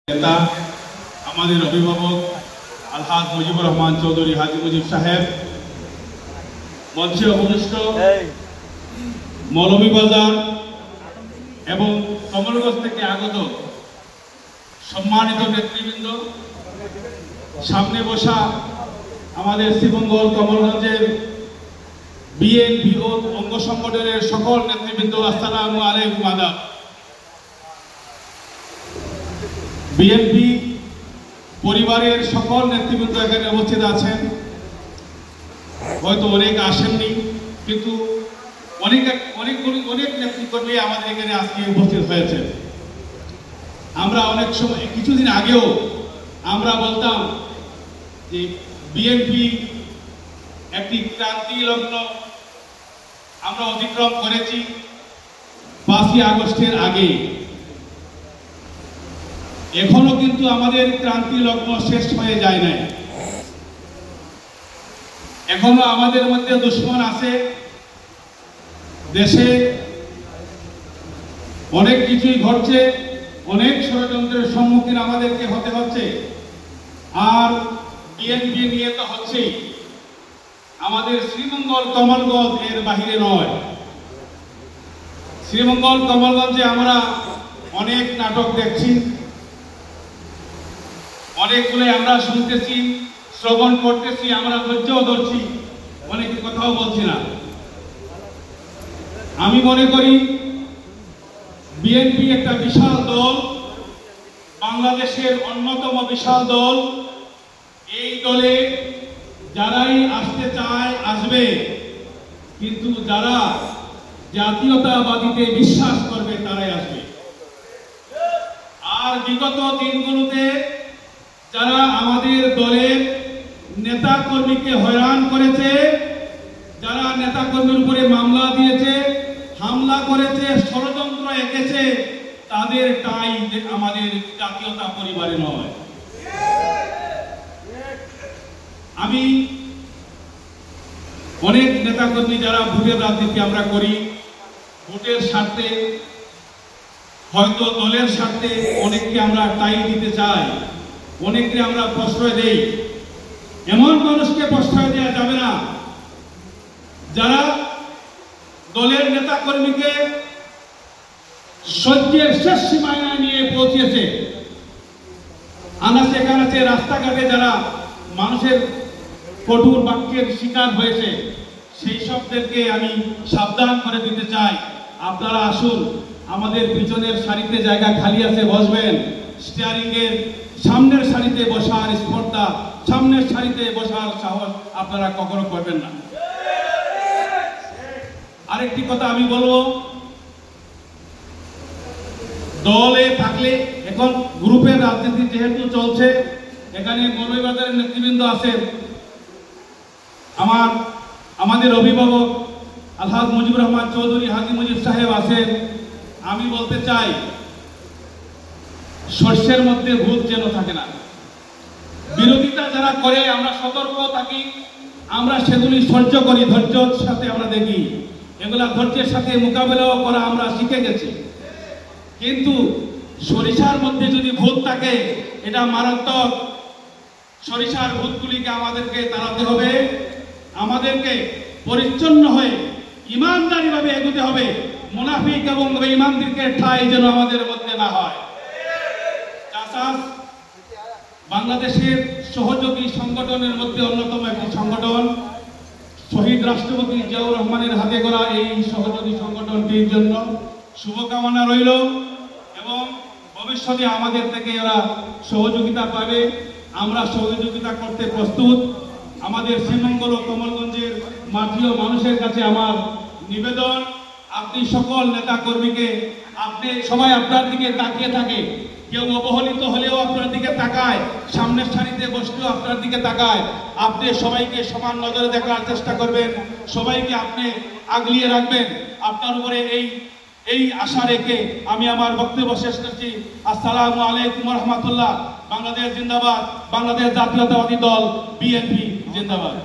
নেতা আমাদের অভিভাবক আলহাজ মুজিবুর রহমান চৌধুরী হাজী মুজিব সাহেব, মঞ্চে উপবিষ্ট মৌলভীবাজার এবং কমলগঞ্জ থেকে আগত সম্মানিত নেতৃবৃন্দ, সামনে বসা আমাদের শ্রীমঙ্গল কমলগঞ্জের বিএনপি ও অঙ্গ সংগঠনের সকল নেতৃবৃন্দ, আসসালামু আলাইকুম। আদাব। বিএনপি পরিবারের সকল নেতৃবৃন্দ এখানে উপস্থিত আছেন। হয়তো অনেক আসেননি, কিন্তু অনেক নেতৃকর্মী আমাদের এখানে আজকে উপস্থিত হয়েছে। আমরা অনেক সময়, কিছুদিন আগেও আমরা বলতাম যে বিএনপি একটি ক্রান্তি লগ্ন আমরা অতিক্রম করেছি 5ই আগস্টের আগে। এখনো কিন্তু আমাদের ক্রান্তি লগ্ন শেষ হয়ে যায় নাই। এখনো আমাদের মধ্যে দুশ্মন আছে। দেশে অনেক কিছুই ঘটছে, অনেক ষড়যন্ত্রের সম্মুখীন আমাদেরকে হতে হচ্ছে। আর বিএনপি নিয়ে তো হচ্ছেই। আমাদের শ্রীমঙ্গল কমলগঞ্জ এর বাহিরে নয়। শ্রীমঙ্গল কমলগঞ্জে আমরা অনেক নাটক দেখছি, অনেকগুলো আমরা শুনতেছি, শ্রবণ করতেছি, আমরা ধৈর্যও ধরছি, অনেক কথাও বলছি না। আমি মনে করি বিএনপি একটা বিশাল দল, বাংলাদেশের অন্যতম বিশাল দল। এই দলে যারাই আসতে চায় আসবে, কিন্তু যারা জাতীয়তাবাদীতে বিশ্বাস করবে তারাই আসবে। আর বিগত দিনগুলোতে যারা আমাদের দলের নেতা কর্মীকে হয়রান করেছে, যারা নেতা কর্মীর উপরে মামলা দিয়েছে, হামলা করেছে, ষড়যন্ত্র এঁকেছে, তাদের টাই আমাদের জাতীয়তা পরিবারে নয়। আমি অনেক নেতা কর্মী যারা ভোটের রাজনীতি আমরা করি, ভোটের স্বার্থে, হয়তো দলের স্বার্থে অনেককে আমরা টাই দিতে চাই, অনেককে আমরা প্রশ্রয় দেই। এমন মানুষকে প্রশ্রয় দেওয়া যাবে না যারা দলের নেতা কর্মীকে সহ্যের শেষ সীমায় নিয়ে পৌঁছেছে। আনাচে কানাচে রাস্তাঘাটে যারা মানুষের কঠোর বাক্যের শিকার হয়েছে, সেই সবদেরকে আমি সাবধান করে দিতে চাই। আপনারা আসুন, আমাদের পিছনের সারিতে জায়গা খালি আছে, বসবেন। স্টিয়ারিং এর সামনের সারিতে বসার স্পর্ধা, সামনের সারিতে বসার সাহস আপনারা কখনো করবেন না। আরেকটি কথা আমি বলবো, দলে থাকলে, এখন গ্রুপের রাজনীতি যেহেতু চলছে, এখানে মৌলভীবাজারের নেতৃবৃন্দ আছেন, আমাদের অভিভাবক আলহাজ মুজিবুর রহমান চৌধুরী হাজী মুজিব সাহেব আছেন। আমি বলতে চাই, শস্যের মধ্যে ভূত যেন থাকে না। বিরোধিতা যারা করে আমরা সতর্ক থাকি, আমরা সেগুলি সহ্য করি, ধৈর্যের সাথে আমরা দেখি। এগুলা ধৈর্যের সাথে মোকাবেলাও করা আমরা শিখে গেছি। কিন্তু সরিষার মধ্যে যদি ভূত থাকে, এটা মারাত্মক। সরিষার ভূতগুলিকে আমাদেরকে তাড়াতে হবে, আমাদেরকে পরিচ্ছন্ন হয়ে ইমানদারি ভাবে এগোতে হবে। মুনাফিক এবং বেঈমানদেরকে ঠাঁই যেন আমাদের মধ্যে না হয়। বাংলাদেশের সহযোগী সংগঠনের মধ্যে অন্যতম একটি সংগঠন, শহীদ রাষ্ট্রপতি জিয়াউর রহমানের হাতে গড়া এই সহযোগী সংগঠনটির জন্য শুভকামনা রইল, এবং ভবিষ্যতে আমাদের থেকে এরা সহযোগিতা পাবে। আমরা সহযোগিতা করতে প্রস্তুত। আমাদের শ্রীমঙ্গল ও কমলগঞ্জের মাটিও মানুষের কাছে আমার নিবেদন, আপনি সকল নেতা কর্মীকে, আপনি সবাই আপনার দিকে তাকিয়ে থাকে। কেউ অবহেলিত হলেও আপনার দিকে তাকায়, সামনের সারিতে বসলেও আপনার দিকে তাকায়। আপনি সবাইকে সমান নজরে দেখার চেষ্টা করবেন, সবাইকে আপনি আগলিয়ে রাখবেন। আপনার উপরে এই আশা রেখে আমি আমার বক্তব্য শেষ করছি। আসসালামু আলাইকুম রহমতুল্লাহ। বাংলাদেশ জিন্দাবাদ, বাংলাদেশ জাতীয়তাবাদী দল বিএনপি জিন্দাবাদ।